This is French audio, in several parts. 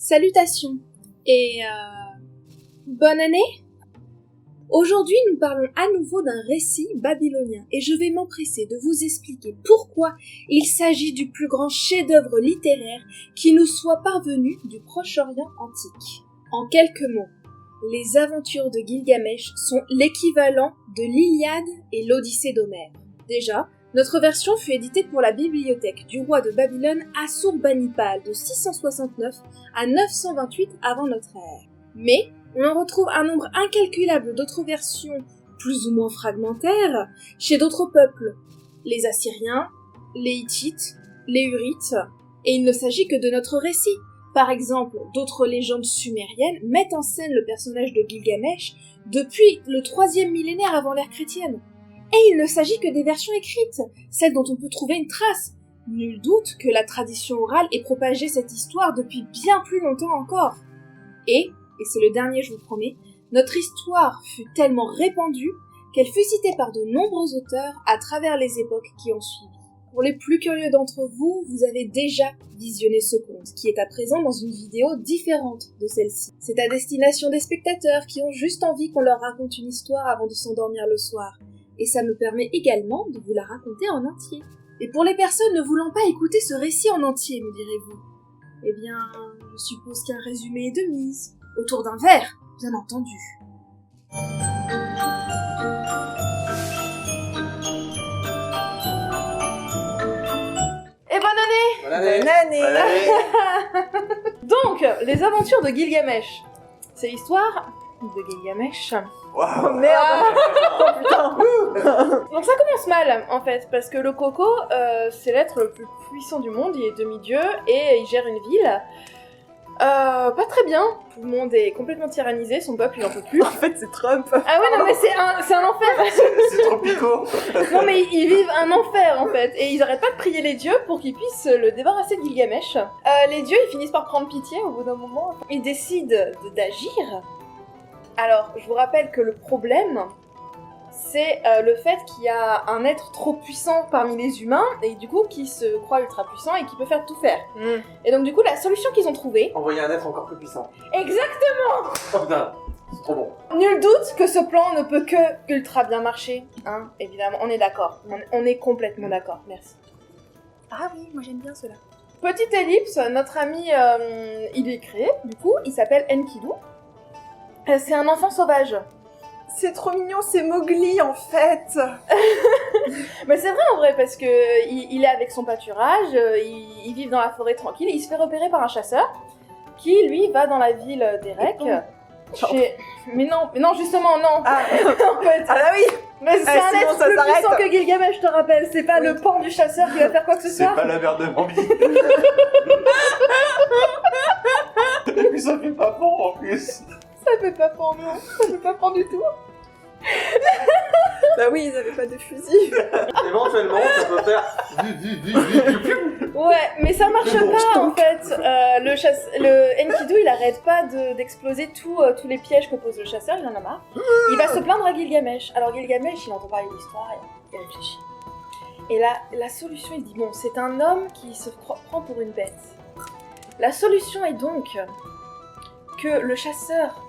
Salutations et bonne année. Aujourd'hui, nous parlons à nouveau d'un récit babylonien et je vais m'empresser de vous expliquer pourquoi il s'agit du plus grand chef-d'œuvre littéraire qui nous soit parvenu du Proche-Orient antique. En quelques mots, les aventures de Gilgamesh sont l'équivalent de l'Iliade et l'Odyssée d'Homère. Déjà, notre version fut éditée pour la bibliothèque du roi de Babylone Assur-Banipal de 669 à 928 avant notre ère. Mais on en retrouve un nombre incalculable d'autres versions, plus ou moins fragmentaires, chez d'autres peuples, les Assyriens, les Hittites, les Hurrites, et il ne s'agit que de notre récit. Par exemple, d'autres légendes sumériennes mettent en scène le personnage de Gilgamesh depuis le 3e millénaire avant l'ère chrétienne. Et il ne s'agit que des versions écrites, celles dont on peut trouver une trace. Nul doute que la tradition orale ait propagé cette histoire depuis bien plus longtemps encore. Et c'est le dernier je vous promets, notre histoire fut tellement répandue qu'elle fut citée par de nombreux auteurs à travers les époques qui ont suivi. Pour les plus curieux d'entre vous, vous avez déjà visionné ce conte, qui est à présent dans une vidéo différente de celle-ci. C'est à destination des spectateurs qui ont juste envie qu'on leur raconte une histoire avant de s'endormir le soir. Et ça me permet également de vous la raconter en entier. Et pour les personnes ne voulant pas écouter ce récit en entier, me direz-vous, eh bien, je suppose qu'un résumé est de mise. Autour d'un verre, bien entendu. Et bonne année! Bonne année! Bonne année! Bonne année. Donc, les aventures de Gilgamesh. C'est l'histoire de Gilgamesh. Waouh! Oh merde! Oh putain! Donc ça commence mal, en fait, parce que le Coco, c'est l'être le plus puissant du monde, il est demi-dieu, et il gère une ville. Pas très bien, tout le monde est complètement tyrannisé, son peuple il en peut plus. En fait, c'est Trump! Ah ouais, non mais c'est un enfer. C'est tropico! Non mais ils vivent un enfer en fait, et ils arrêtent pas de prier les dieux pour qu'ils puissent le débarrasser de Gilgamesh. Les dieux ils finissent par prendre pitié au bout d'un moment, ils décident d'agir. Alors, je vous rappelle que le problème, c'est le fait qu'il y a un être trop puissant parmi les humains, et du coup qui se croit ultra puissant et qui peut faire tout faire. Et donc du coup la solution qu'ils ont trouvée... Envoyer un être encore plus puissant. Exactement! Oh putain, c'est trop bon. Nul doute que ce plan ne peut que ultra bien marcher, hein, évidemment, on est d'accord. On est complètement d'accord, merci. Ah oui, moi j'aime bien cela. Petite ellipse, notre ami, il est créé, du coup, il s'appelle Enkidu. C'est un enfant sauvage. C'est trop mignon, c'est Mowgli en fait! Mais c'est vrai en vrai, parce que il est avec son pâturage, ils vivent dans la forêt tranquille, il se fait repérer par un chasseur, qui lui va dans la ville d'Erek. Mais non, justement, non! Ah, En fait, ah là oui! mais c'est un sinon, être ça plus s'arrête. puissant que Gilgamesh, je te rappelle, c'est pas le pan du chasseur qui va faire quoi que ce C'est soit. pas la mère de Bambi. Et puis ça fait pas bon en plus. Ça fait pas pan, non, ça fait pas pan du tout. Bah oui, ils avaient pas de fusil! Éventuellement, ça peut faire. Ouais, mais ça marche pas en fait. Le Enkidu, il arrête pas d'exploser tous les pièges que pose le chasseur, il en a marre. Il va se plaindre à Gilgamesh. Alors Gilgamesh, il entend parler de l'histoire et il réfléchit. Et là, la solution, il dit bon, c'est un homme qui se prend pour une bête. La solution est donc que le chasseur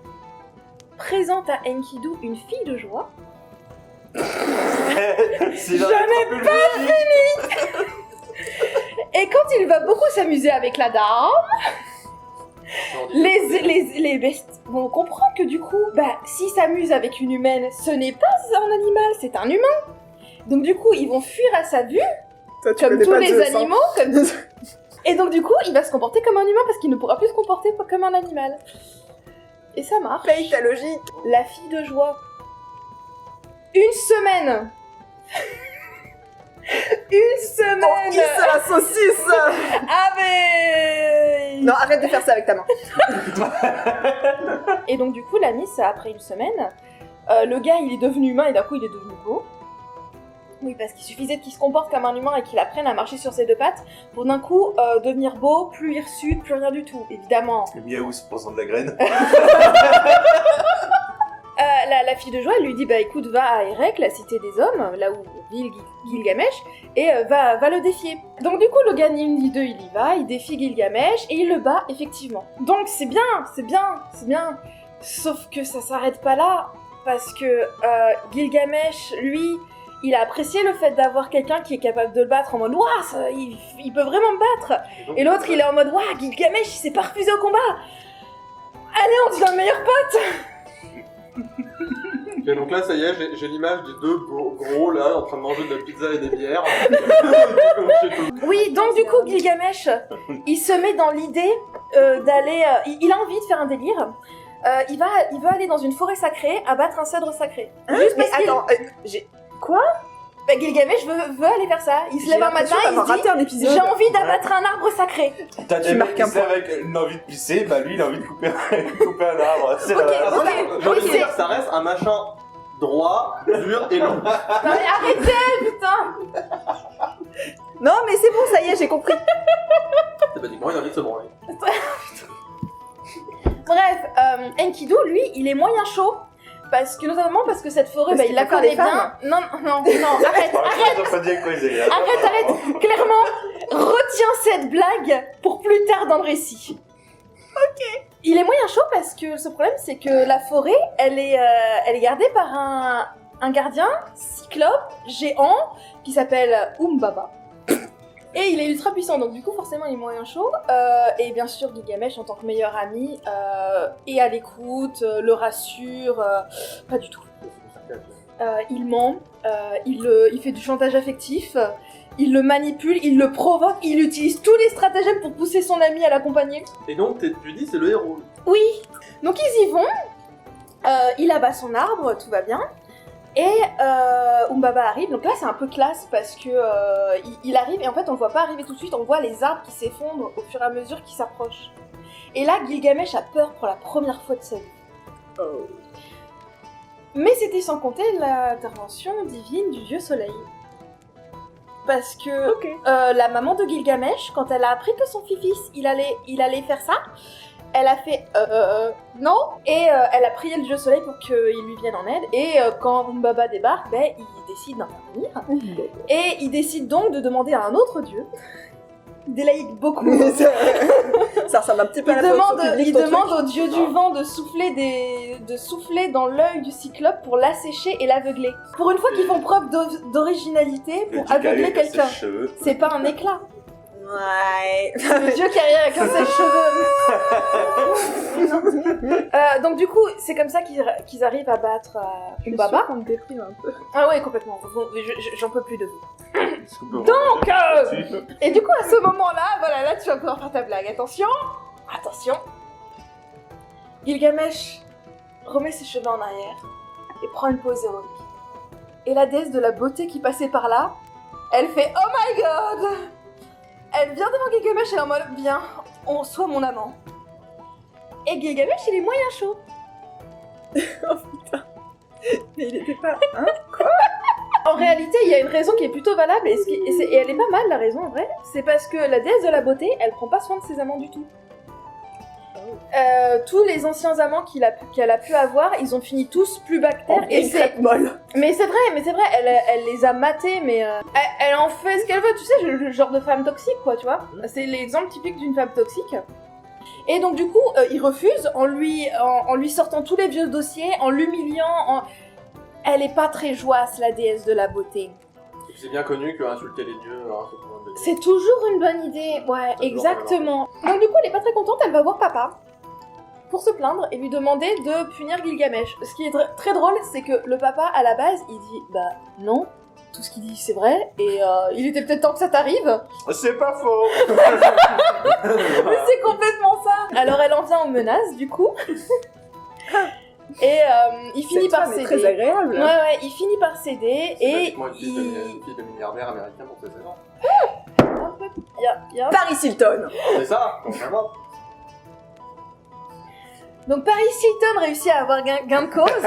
présente à Enkidu une fille de joie. Je n'ai pas fini. Et quand il va beaucoup s'amuser avec la dame, les bestes vont comprendre que du coup, s'il s'amuse avec une humaine, ce n'est pas un animal, c'est un humain. Donc du coup, ils vont fuir à sa vue, Toi, tu comme connais tous pas les Zeus, hein. animaux. Et donc du coup, il va se comporter comme un humain parce qu'il ne pourra plus se comporter comme un animal. Et ça marche. Paye ta logique! La fille de joie. Une semaine. Une semaine. Oh, qui c'est la saucisse? Avec... Non, arrête de faire ça avec ta main. Et donc du coup, la miss, après une semaine, le gars, il est devenu humain et d'un coup, il est devenu beau. Oui, parce qu'il suffisait qu'il se comporte comme un humain et qu'il apprenne à marcher sur ses deux pattes pour d'un coup devenir beau, plus hirsute, plus rien du tout, évidemment. Le miaou, c'est pour de la graine. la fille de joie, elle lui dit, bah écoute, va à Erech, la cité des hommes, là où vit Gilgamesh, et va le défier. Donc du coup, le Ganymede 2, il y va, il défie Gilgamesh, et il le bat, effectivement. Donc c'est bien. Sauf que ça s'arrête pas là, parce que Gilgamesh, lui, il a apprécié le fait d'avoir quelqu'un qui est capable de le battre en mode « Ouah, il peut vraiment me battre !» Et l'autre, il est en mode « Ouah, Gilgamesh, il s'est pas refusé au combat !» Allez, on devient meilleur pote. Et donc là, ça y est, j'ai l'image des deux gros là, en train de manger de la pizza et des bières. Oui, donc du coup, Gilgamesh, il se met dans l'idée d'aller... il a envie de faire un délire. Il veut aller dans une forêt sacrée, abattre un cèdre sacré. Juste parce qu'il... Attends, Quoi Bah, Gilgamesh veut aller faire ça. Il se lève un matin, il se dit « J'ai envie d'abattre un arbre sacré !» T'as des mecs qui avec une envie de pisser, bah lui il a envie de couper un arbre. C'est J'ai envie de dire, ça reste un machin droit, dur et long. Non mais arrêtez, putain. Non, mais c'est bon, ça y est, j'ai compris. C'est basiquement, il a envie de se branler. Bref, Enkidu, lui, il est moyen chaud. Notamment parce que cette forêt, il la connaît bien. Non, arrête. Arrête, clairement, retiens cette blague pour plus tard dans le récit. Ok. Il est moyen chaud parce que ce problème, c'est que la forêt, elle est gardée par un gardien cyclope géant qui s'appelle Umbaba. Et il est ultra puissant, donc du coup forcément il est moyen chaud. Et bien sûr Gilgamesh en tant que meilleur ami est à l'écoute, le rassure, pas du tout. Il ment, il fait du chantage affectif, il le manipule, il le provoque, il utilise tous les stratagèmes pour pousser son ami à l'accompagner. Et donc tu dis c'est le héros. Oui, donc ils y vont, il abat son arbre, tout va bien. Et Umbaba arrive, donc là c'est un peu classe parce que il arrive et en fait on le voit pas arriver tout de suite, on voit les arbres qui s'effondrent au fur et à mesure qu'ils s'approchent. Et là Gilgamesh a peur pour la première fois de sa vie. Oh. Mais c'était sans compter l'intervention divine du dieu soleil. Parce que la maman de Gilgamesh, quand elle a appris que son fils il allait faire ça, elle a fait non, et elle a prié le dieu soleil pour qu'il lui vienne en aide, et quand Umbaba débarque, il décide d'intervenir, et il décide donc de demander à un autre dieu, délaïque beaucoup, ça ressemble un petit peu à la il demande au dieu du vent de souffler dans l'œil du cyclope pour l'assécher et l'aveugler. Pour une fois qu'ils font preuve d'originalité pour aveugler quelqu'un, c'est pas un éclat. Ouais. Le dieu qui arrive avec ses cheveux. Donc du coup, c'est comme ça qu'ils arrivent à battre Umbaba. On me déprime un peu. Ah ouais, complètement. J'en peux plus de vous. Donc, et du coup, à ce moment-là, voilà, là tu vas pouvoir faire ta blague. Attention. Gilgamesh remet ses cheveux en arrière et prend une pose héroïque. Et la déesse de la beauté qui passait par là, elle fait « Oh my god !» Elle vient devant Gilgamesh et elle est en mode « Viens, sois mon amant ». Et Gilgamesh, il est moyen chaud. Oh putain. Mais il était pas... Hein? Quoi? En réalité, il y a une raison qui est plutôt valable, et elle est pas mal, la raison, en vrai. C'est parce que la déesse de la beauté, elle prend pas soin de ses amants du tout. Tous les anciens amants qu'elle a pu avoir, ils ont fini tous plus bactères. Et c'est molle. Mais c'est vrai, elle les a matés, mais elle en fait ce qu'elle veut, tu sais, le genre de femme toxique, quoi, tu vois. C'est l'exemple typique d'une femme toxique. Et donc du coup, il refuse en lui sortant tous les vieux dossiers, en l'humiliant. Elle est pas très joyeuse, la déesse de la beauté. C'est bien connu que insulter les dieux, c'est toujours une bonne idée, ouais, exactement. Donc du coup, elle est pas très contente, elle va voir papa pour se plaindre et lui demander de punir Gilgamesh. Ce qui est très drôle, c'est que le papa, à la base, il dit « Bah non, tout ce qu'il dit c'est vrai, et il était peut-être temps que ça t'arrive. » C'est pas faux. Mais c'est complètement ça. Alors elle en vient aux menaces, du coup. Et il finit par céder. C'est très agréable. Ouais, il finit par céder et une fille de milliardaire américain pour ses ans. En fait, il y a... Paris Hilton. C'est ça, vraiment. Donc Paris Hilton réussit à avoir gain de cause.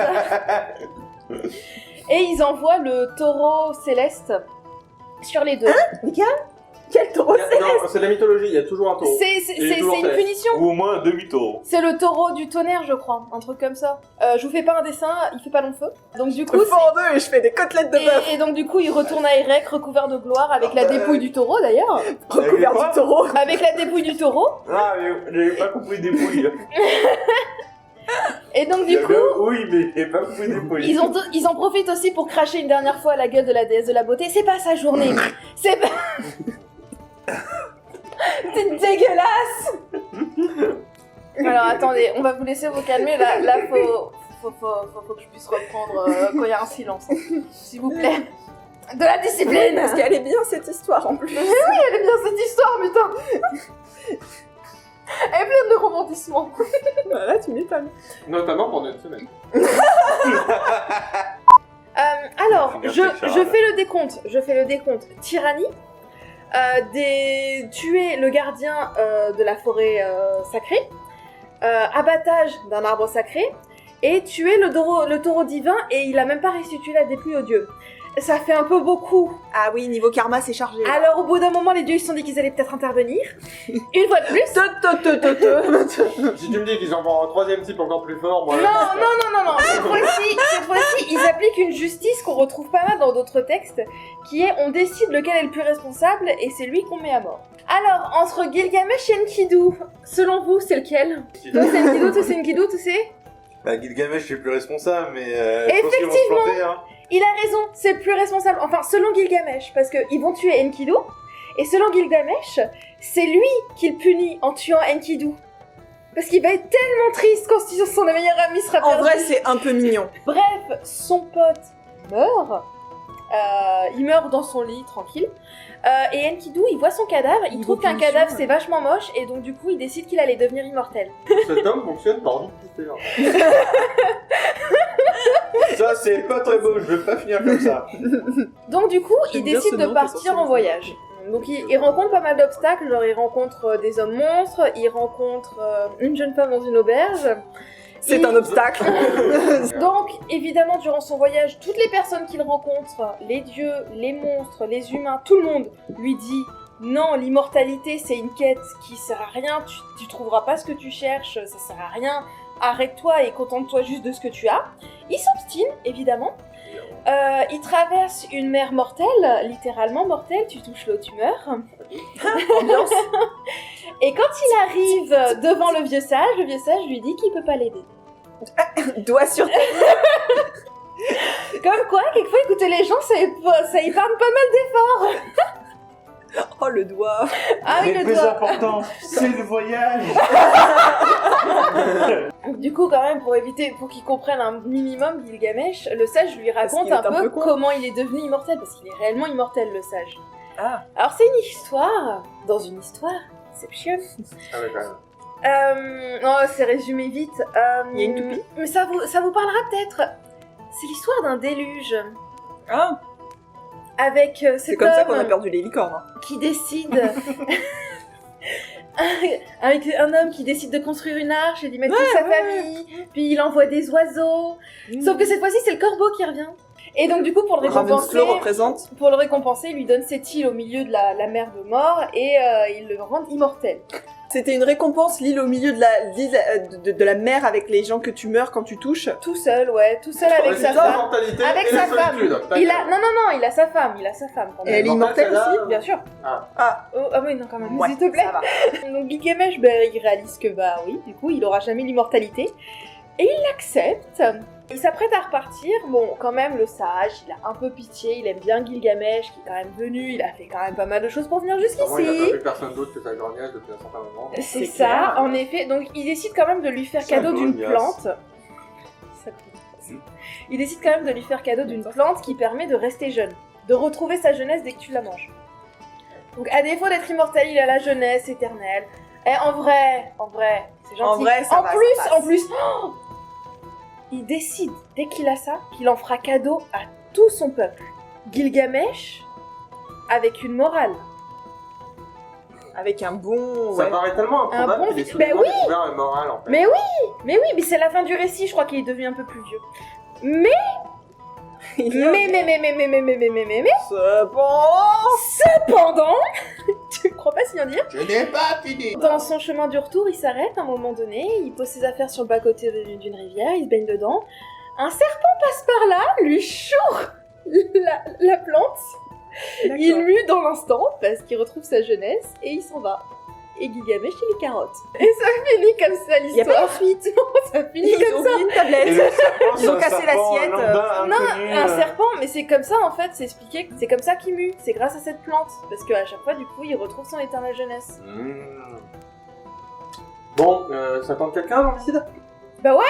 Et ils envoient le taureau céleste sur les deux. Hein, les gars, Quel taureau c'est? Non, c'est de la mythologie, il y a toujours un taureau. C'est Il est toujours une céleste. punition. Ou au moins un demi-taureau. C'est le taureau du tonnerre, je crois, un truc comme ça. Je vous fais pas un dessin, il fait pas long feu. Donc du coup, Je fends en deux et je fais des côtelettes de bœuf. et donc du coup, il retourne à Erec, recouvert de gloire, avec la dépouille du taureau d'ailleurs. Recouvert quoi du taureau. Avec la dépouille du taureau. Ah, mais j'avais pas compris des pouilles. Et donc du coup, Oui, mais j'ai pas compris des pouilles. ils en profitent aussi pour cracher une dernière fois à la gueule de la déesse de la beauté. C'est pas sa journée. C'est pas... C'est dégueulasse. Alors attendez, on va vous laisser vous calmer. Là faut que je puisse reprendre quand il y a un silence. Hein. S'il vous plaît. De la discipline. Parce qu'elle est bien cette histoire en plus. Elle est bien cette histoire, putain. Elle est pleine de rebondissements. Voilà, tu m'étonnes. Notamment pendant une semaine. Alors, Finir je cette charade. fais le décompte. Tyrannie, tuer le gardien de la forêt sacrée, abattage d'un arbre sacré, et tuer le taureau divin, et il a même pas restitué la dépouille aux dieux. Ça fait un peu beaucoup. Ah oui, niveau karma, c'est chargé. Alors au bout d'un moment, les dieux ils se sont dit qu'ils allaient peut-être intervenir. Une fois de plus. Si tu me dis qu'ils envoient un troisième type encore plus fort, moi... Non. Cette fois-ci, ils appliquent une justice qu'on retrouve pas mal dans d'autres textes, qui est on décide lequel est le plus responsable et c'est lui qu'on met à mort. Alors, entre Gilgamesh et Enkidu, selon vous, c'est lequel? Toi c'est Enkidu, toi c'est Enkidu, toi c'est... Bah, Gilgamesh, je suis plus responsable, mais. Effectivement. Je pense qu'ils vont se planter, hein. Il a raison, c'est le plus responsable. Enfin, selon Gilgamesh, parce qu'ils vont tuer Enkidu, et selon Gilgamesh, c'est lui qu'il punit en tuant Enkidu. Parce qu'il va être tellement triste quand son meilleur ami sera perdu. En vrai, c'est un peu mignon. Bref, son pote meurt. Il meurt dans son lit, tranquille. Et Enkidu, il voit son cadavre, il trouve qu'un punition, cadavre ouais. c'est vachement moche, et donc du coup il décide qu'il allait devenir immortel. Cet homme fonctionne par envie de pisser. Ça, c'est pas très beau, je veux pas finir comme ça. Donc du coup, il J'aime bien décide ce de nom, partir t'es en censé voyage. Donc il rencontre pas mal d'obstacles, genre il rencontre des hommes monstres, il rencontre une jeune femme dans une auberge. C'est Il- un obstacle. Donc, évidemment, durant son voyage, toutes les personnes qu'il rencontre, les dieux, les monstres, les humains, tout le monde lui dit non, l'immortalité c'est une quête qui sert à rien, tu trouveras pas ce que tu cherches, ça sert à rien, arrête-toi et contente-toi juste de ce que tu as. Il s'obstine, évidemment. Il traverse une mer mortelle, littéralement mortelle, tu touches l'eau, tu meurs. Ambiance. Et quand il arrive devant le vieux sage lui dit qu'il peut pas l'aider. Doigt sur Comme quoi, quelquefois, écouter les gens, ça épargne pas mal d'efforts. Oh, le doigt. Ah oui, le le plus doigt. important, c'est le voyage. Du coup, quand même, pour qu'ils comprennent un minimum, Gilgamesh, le sage lui Parce raconte qu'il est un un peu peu con. comment il est devenu immortel, parce qu'il est réellement immortel, le sage. Ah. Alors, c'est une histoire, dans une histoire, Inception. Ah ouais, quand même. Non, c'est résumé vite. Il y a une toupie. Mais ça vous parlera peut-être. C'est l'histoire d'un déluge. Ah. Avec C'est cet comme ça qu'on a homme perdu les licornes. hein. qui décide... avec un homme qui décide de construire une arche et d'y mettre toute sa famille, puis il envoie des oiseaux. Sauf que cette fois-ci, c'est le corbeau qui revient. Et donc du coup, pour le récompenser, Ravensflaw représente. il lui donne cette île au milieu de la mer de mort et il le rend immortel. C'était une récompense, l'île au milieu de la mer avec les gens que tu meurs quand tu touches. Tout seul, ouais, tout seul avec sa Résultat, femme. mentalité Avec et sa la solitude. femme. Non, il a sa femme, quand Et même. elle est immortelle celle-là, aussi. Bien sûr. Ah. Oh, ah oui, non, quand même, Ouais, s'il te plaît. ça va. Donc Gilgamesh, il réalise que oui, du coup, il aura jamais l'immortalité. Et il l'accepte. Il s'apprête à repartir. Bon, quand même, le sage, il a un peu pitié. Il aime bien Gilgamesh, qui est quand même venu. Il a fait quand même pas mal de choses pour venir Moi, il n'a pas jusqu'ici. vu personne d'autre que sa grognasse depuis un certain moment. C'est C'est ça, clair. en effet. Donc, il décide quand même de lui faire Ça cadeau d'une grognasse. plante. Il décide quand même de lui faire cadeau d'une plante qui permet de rester jeune. De retrouver sa jeunesse dès que tu la manges. Donc, à défaut d'être immortel, il a la jeunesse éternelle. Et en vrai, c'est gentil. En vrai, ça en va, ça plus, passe. oh, il décide, dès qu'il a ça, qu'il en fera cadeau à tout son peuple. Gilgamesh, avec une morale. Avec un bon. Ça Ouais. paraît tellement Un improbable bon qu'il ait fils. Ben soudainement oui. découvert un moral en fait. Mais oui, mais c'est la fin du récit, je crois qu'il est devenu un peu plus vieux. Mais, Il y a- mais, C'est bon. cependant, crois pas si bien dire. Je n'ai pas fini. Dans son chemin du retour, il s'arrête à un moment donné, il pose ses affaires sur le bas-côté d'une rivière, il se baigne dedans. Un serpent passe par là, lui choure la plante, il mue dans l'instant parce qu'il retrouve sa jeunesse et il s'en va. Et Gilgamesh, il les carotte. Et ça finit comme ça l'histoire. Il y a pas de suite. Ça finit Ils comme ont ça. oublié une Et tablette. le serpent, Ils ont c'est un cassé serpent l'assiette. lambda, Non, inconnu, un serpent, mais c'est comme ça en fait, c'est expliqué que c'est comme ça qu'il mue, c'est grâce à cette plante. Parce qu'à chaque fois, du coup, il retrouve son éternelle jeunesse. Bon, ça tente quelqu'un, l'homicide? Bah ouais,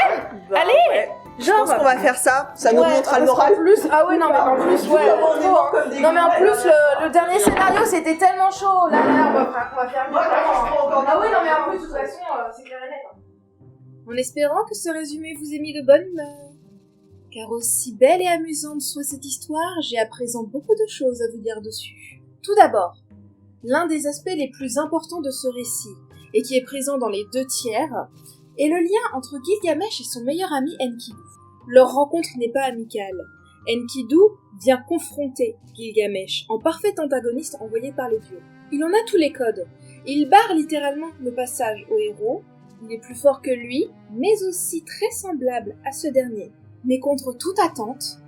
Bah, allez. ouais. Je genre. pense qu'on va faire ça. Ça nous Ouais, remontera le parce qu'en moral. plus, ah ouais, non, mais en plus, ouais. Non, mais en plus, le dernier scénario, c'était tellement chaud. Là, on va faire mieux. Ah ouais, non, mais en plus, de toute façon, c'est clair et net. En espérant que ce résumé vous ait mis de bonne humeur. Car aussi belle et amusante soit cette histoire, j'ai à présent beaucoup de choses à vous dire dessus. Tout d'abord, l'un des aspects les plus importants de ce récit, et qui est présent dans les 2/3, est le lien entre Gilgamesh et son meilleur ami Enkidu. Leur rencontre n'est pas amicale. Enkidu vient confronter Gilgamesh en parfait antagoniste envoyé par les dieux. Il en a tous les codes. Il barre littéralement le passage au héros. Il est plus fort que lui, mais aussi très semblable à ce dernier. Mais contre toute attente,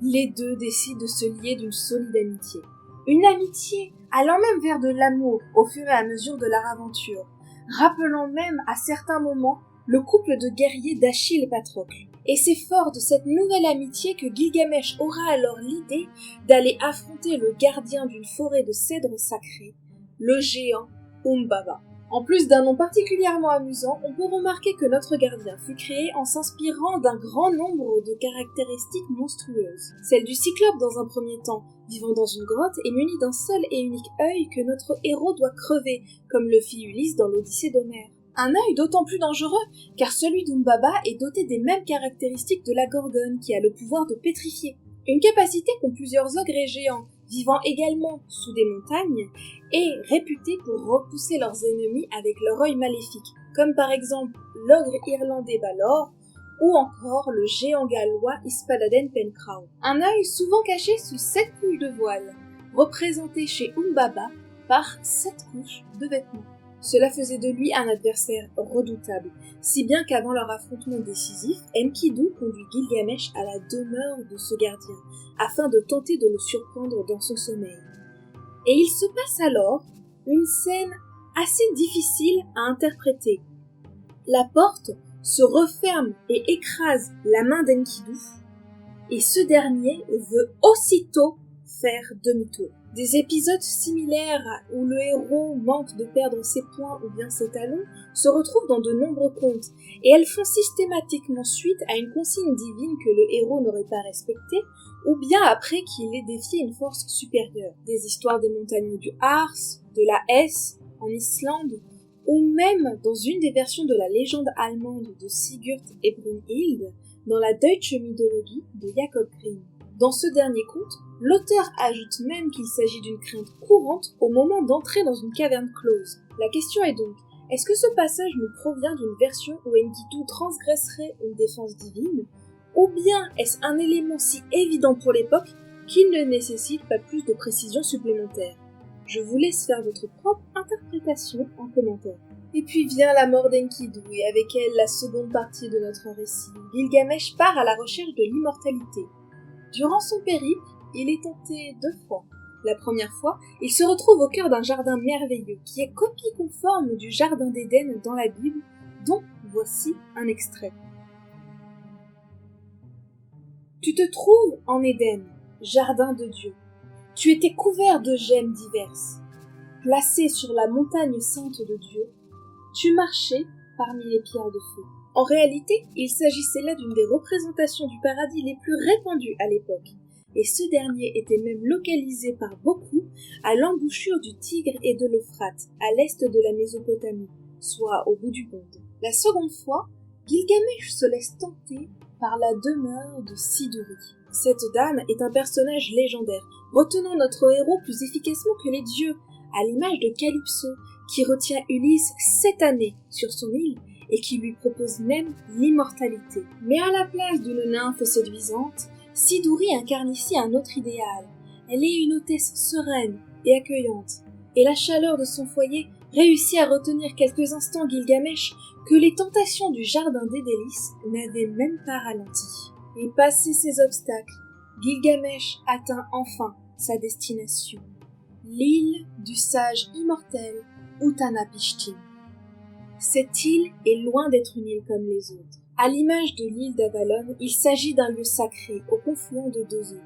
les deux décident de se lier d'une solide amitié. Une amitié allant même vers de l'amour au fur et à mesure de leur aventure, rappelant même à certains moments le couple de guerriers d'Achille et Patrocle. Et c'est fort de cette nouvelle amitié que Gilgamesh aura alors l'idée d'aller affronter le gardien d'une forêt de cèdres sacrés, le géant Umbaba. En plus d'un nom particulièrement amusant, on peut remarquer que notre gardien fut créé en s'inspirant d'un grand nombre de caractéristiques monstrueuses. Celle du cyclope dans un premier temps, vivant dans une grotte et muni d'un seul et unique œil que notre héros doit crever, comme le fit Ulysse dans l'Odyssée d'Homère. Un œil d'autant plus dangereux, car celui d'Umbaba est doté des mêmes caractéristiques de la Gorgone qui a le pouvoir de pétrifier. Une capacité qu'ont plusieurs ogres et géants, vivant également sous des montagnes, et réputés pour repousser leurs ennemis avec leur œil maléfique, comme par exemple l'ogre irlandais Balor, ou encore le géant gallois Ispadaden Pencrow. Un œil souvent caché sous 7 couches de voile, représenté chez Umbaba par 7 couches de vêtements. Cela faisait de lui un adversaire redoutable, si bien qu'avant leur affrontement décisif, Enkidu conduit Gilgamesh à la demeure de ce gardien, afin de tenter de le surprendre dans son sommeil. Et il se passe alors une scène assez difficile à interpréter. La porte se referme et écrase la main d'Enkidu, et ce dernier veut aussitôt faire demi-tour. Des épisodes similaires où le héros manque de perdre ses poings ou bien ses talons se retrouvent dans de nombreux contes, et elles font systématiquement suite à une consigne divine que le héros n'aurait pas respectée, ou bien après qu'il ait défié une force supérieure. Des histoires des montagnes du Harz, de la Hesse, en Islande, ou même dans une des versions de la légende allemande de Sigurd et Brunhild, dans la Deutsche Mythologie de Jakob Grimm. Dans ce dernier conte, l'auteur ajoute même qu'il s'agit d'une crainte courante au moment d'entrer dans une caverne close. La question est donc, est-ce que ce passage nous provient d'une version où Enkidu transgresserait une défense divine, ou bien est-ce un élément si évident pour l'époque qu'il ne nécessite pas plus de précision supplémentaire? Je vous laisse faire votre propre interprétation en commentaire. Et puis vient la mort d'Enkidu, et avec elle la seconde partie de notre récit. Gilgamesh part à la recherche de l'immortalité. Durant son périple, il est tenté 2 fois. La première fois, il se retrouve au cœur d'un jardin merveilleux, qui est copie conforme du jardin d'Éden dans la Bible, dont voici un extrait. Tu te trouves en Éden, jardin de Dieu. Tu étais couvert de gemmes diverses. Placé sur la montagne sainte de Dieu, tu marchais parmi les pierres de feu. En réalité, il s'agissait là d'une des représentations du paradis les plus répandues à l'époque, et ce dernier était même localisé par beaucoup à l'embouchure du Tigre et de l'Euphrate, à l'est de la Mésopotamie, soit au bout du monde. La seconde fois, Gilgamesh se laisse tenter par la demeure de Siduri. Cette dame est un personnage légendaire, retenant notre héros plus efficacement que les dieux, à l'image de Calypso, qui retient Ulysse 7 années sur son île et qui lui propose même l'immortalité. Mais à la place d'une nymphe séduisante, Siduri incarne ici un autre idéal. Elle est une hôtesse sereine et accueillante, et la chaleur de son foyer réussit à retenir quelques instants Gilgamesh que les tentations du jardin des délices n'avaient même pas ralenti. Et passé ces obstacles, Gilgamesh atteint enfin sa destination, l'île du sage immortel Utnapishtim. Cette île est loin d'être une île comme les autres. À l'image de l'île d'Avalon, il s'agit d'un lieu sacré au confluent de deux eaux.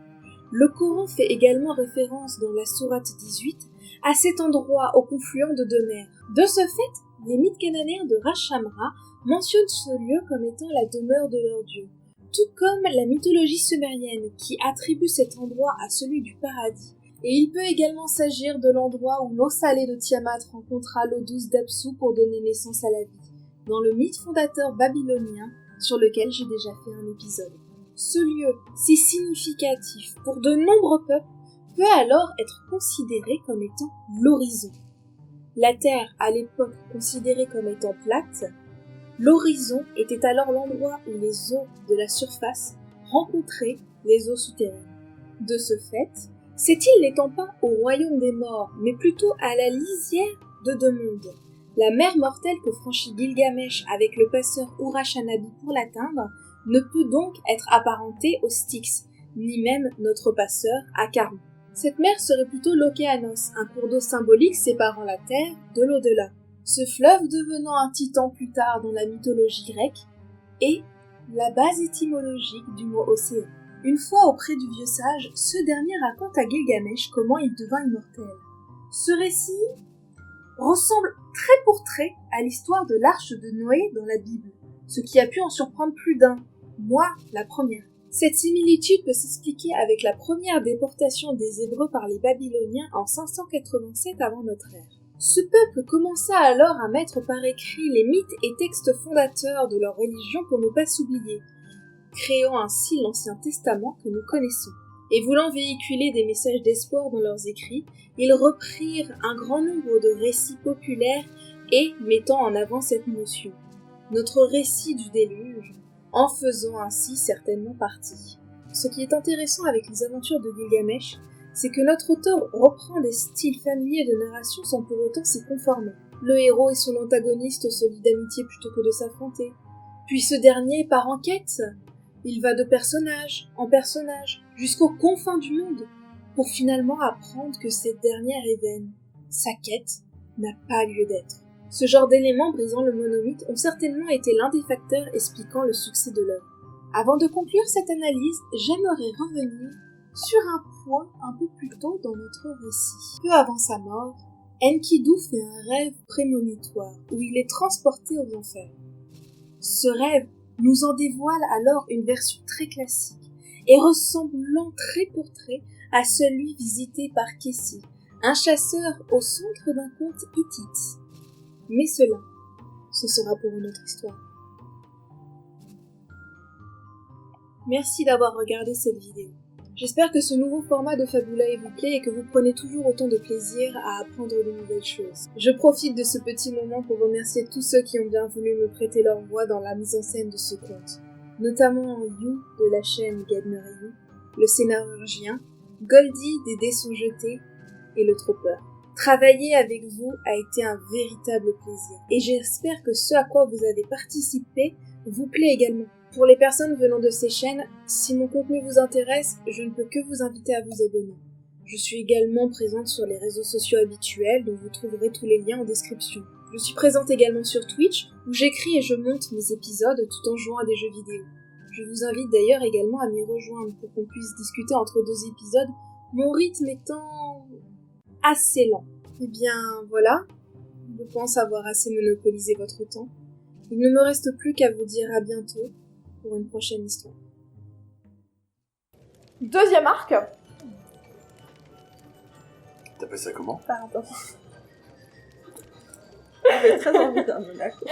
Le Coran fait également référence dans la sourate 18 à cet endroit au confluent de deux mers. De ce fait, les mythes cananéens de Rashamra mentionnent ce lieu comme étant la demeure de leur dieu, tout comme la mythologie sumérienne qui attribue cet endroit à celui du paradis. Et il peut également s'agir de l'endroit où l'eau salée de Tiamat rencontra l'eau douce d'Apsu pour donner naissance à la vie, dans le mythe fondateur babylonien sur lequel j'ai déjà fait un épisode. Ce lieu, si significatif pour de nombreux peuples, peut alors être considéré comme étant l'horizon. La Terre, à l'époque considérée comme étant plate, l'horizon était alors l'endroit où les eaux de la surface rencontraient les eaux souterraines. De ce fait, cette île n'étant pas au royaume des morts, mais plutôt à la lisière de deux mondes, la mer mortelle que franchit Gilgamesh avec le passeur Urashanabi pour l'atteindre ne peut donc être apparentée au Styx, ni même notre passeur Akarou. Cette mer serait plutôt l'Océanos, un cours d'eau symbolique séparant la Terre de l'au-delà. Ce fleuve devenant un titan plus tard dans la mythologie grecque est la base étymologique du mot océan. Une fois auprès du vieux sage, ce dernier raconte à Gilgamesh comment il devint immortel. Ce récit ressemble trait pour trait à l'histoire de l'arche de Noé dans la Bible, ce qui a pu en surprendre plus d'un, moi la première. Cette similitude peut s'expliquer avec la première déportation des Hébreux par les Babyloniens en 587 avant notre ère. Ce peuple commença alors à mettre par écrit les mythes et textes fondateurs de leur religion pour ne pas s'oublier, créant ainsi l'Ancien Testament que nous connaissons. Et voulant véhiculer des messages d'espoir dans leurs écrits, ils reprirent un grand nombre de récits populaires et mettant en avant cette notion, notre récit du déluge, en faisant ainsi certainement partie. Ce qui est intéressant avec les aventures de Gilgamesh, c'est que notre auteur reprend des styles familiers de narration sans pour autant s'y conformer. Le héros et son antagoniste se lient d'amitié plutôt que de s'affronter. Puis ce dernier part en quête. Il va de personnage en personnage, jusqu'aux confins du monde, pour finalement apprendre que cette dernière est vaine. Sa quête n'a pas lieu d'être. Ce genre d'éléments brisant le monomythe ont certainement été l'un des facteurs expliquant le succès de l'œuvre. Avant de conclure cette analyse, j'aimerais revenir sur un point un peu plus tôt dans notre récit. Peu avant sa mort, Enkidu fait un rêve prémonitoire où il est transporté aux enfers. Ce rêve nous en dévoile alors une version très classique et ressemblant trait pour trait à celui visité par Kessi, un chasseur au centre d'un conte hittite. Mais cela, ce sera pour une autre histoire. Merci d'avoir regardé cette vidéo. J'espère que ce nouveau format de Fabulae vous plaît et que vous prenez toujours autant de plaisir à apprendre de nouvelles choses. Je profite de ce petit moment pour remercier tous ceux qui ont bien voulu me prêter leur voix dans la mise en scène de ce conte, notamment You de la chaîne Gadner et You, le scénarurgien, Goldie des Dés sont jetés et le Tropper. Travailler avec vous a été un véritable plaisir et j'espère que ce à quoi vous avez participé vous plaît également. Pour les personnes venant de ces chaînes, si mon contenu vous intéresse, je ne peux que vous inviter à vous abonner. Je suis également présente sur les réseaux sociaux habituels dont vous trouverez tous les liens en description. Je suis présente également sur Twitch où j'écris et je monte mes épisodes tout en jouant à des jeux vidéo. Je vous invite d'ailleurs également à m'y rejoindre pour qu'on puisse discuter entre deux épisodes, mon rythme étant assez lent. Eh bien voilà, je pense avoir assez monopolisé votre temps. Il ne me reste plus qu'à vous dire à bientôt pour une prochaine histoire. Deuxième arc. T'appelles ça comment? Pardon. J'avais très envie d'un Monaco.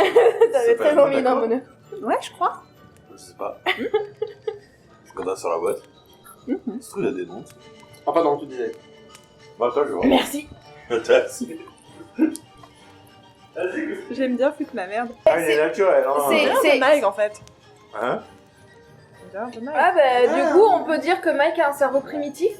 T'avais très envie d'un Monaco. Ouais, je crois. Je sais pas. Je regarde sur la boîte. Ça se trouve, il y a des noms. Ah, pardon, tu disais. Bah, toi, je vais voir. Merci. Vas-y. J'aime bien foutre ma merde. Ah, il est naturel, hein. C'est- C'est Mike en fait. Hein? J'adore de Mike. Ah bah du coup on peut dire que Mike a un cerveau primitif.